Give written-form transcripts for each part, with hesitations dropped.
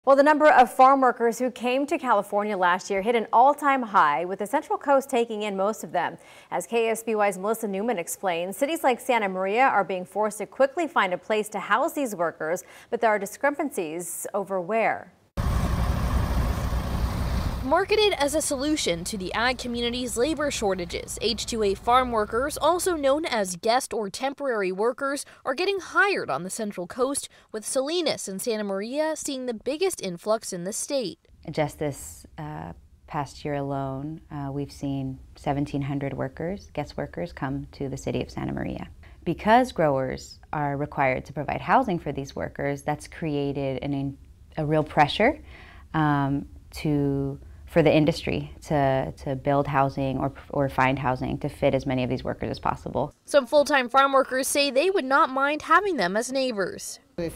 Well, the number of farm workers who came to California last year hit an all-time high, with the Central Coast taking in most of them. As KSBY's Melissa Newman explains, cities like Santa Maria are being forced to quickly find a place to house these workers, but there are discrepancies over where. Marketed as a solution to the ag community's labor shortages, H-2A farm workers, also known as guest or temporary workers, are getting hired on the Central Coast, with Salinas and Santa Maria seeing the biggest influx in the state. Just this past year alone, we've seen 1,700 workers, guest workers, come to the city of Santa Maria. Because growers are required to provide housing for these workers, that's created a real pressure for the industry to build housing or find housing to fit as many of these workers as possible. Some full-time farm workers say they would not mind having them as neighbors. So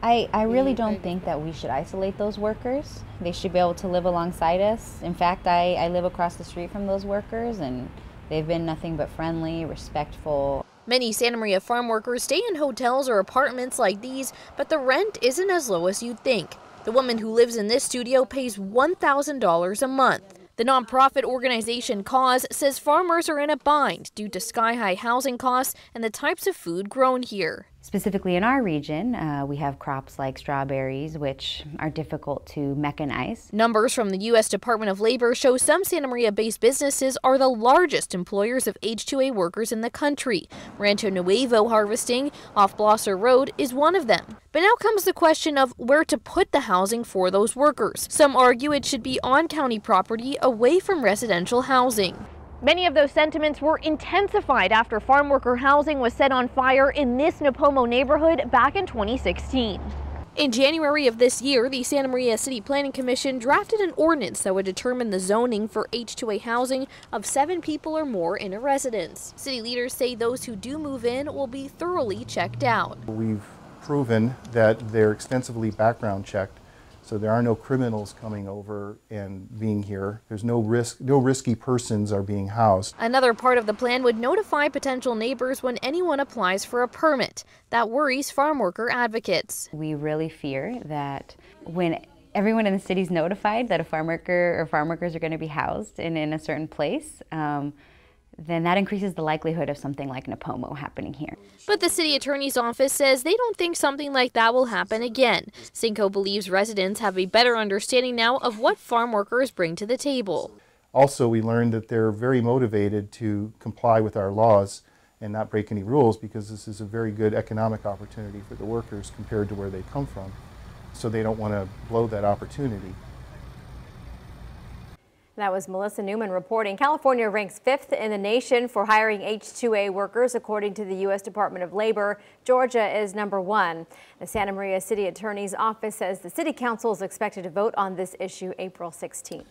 I really don't think that we should isolate those workers. They should be able to live alongside us. In fact, I live across the street from those workers, and they've been nothing but friendly, respectful. Many Santa Maria farm workers stay in hotels or apartments like these, but the rent isn't as low as you'd think. The woman who lives in this studio pays $1,000 a month. The nonprofit organization Cause says farmers are in a bind due to sky-high housing costs and the types of food grown here. Specifically in our region, we have crops like strawberries, which are difficult to mechanize. Numbers from the U.S. Department of Labor show some Santa Maria-based businesses are the largest employers of H-2A workers in the country. Rancho Nuevo Harvesting off Blosser Road is one of them. But now comes the question of where to put the housing for those workers. Some argue it should be on county property away from residential housing. Many of those sentiments were intensified after farm worker housing was set on fire in this Napomo neighborhood back in 2016. In January of this year, the Santa Maria City Planning Commission drafted an ordinance that would determine the zoning for H-2A housing of 7 people or more in a residence. City leaders say those who do move in will be thoroughly checked out. We've proven that they're extensively background checked. So there are no criminals coming over and being here. There's no risky persons are being housed. Another part of the plan would notify potential neighbors when anyone applies for a permit. That worries farm worker advocates. We really fear that when everyone in the city is notified that a farm worker or farm workers are going to be housed in a certain place, then that increases the likelihood of something like Napomo happening here. But the city attorney's office says they don't think something like that will happen again. Cinco believes residents have a better understanding now of what farm workers bring to the table. Also, we learned that they're very motivated to comply with our laws and not break any rules, because this is a very good economic opportunity for the workers compared to where they come from. So they don't want to blow that opportunity. That was Melissa Newman reporting. California ranks 5th in the nation for hiring H-2A workers, according to the U.S. Department of Labor. Georgia is number 1. The Santa Maria City Attorney's Office says the City Council is expected to vote on this issue April 16th.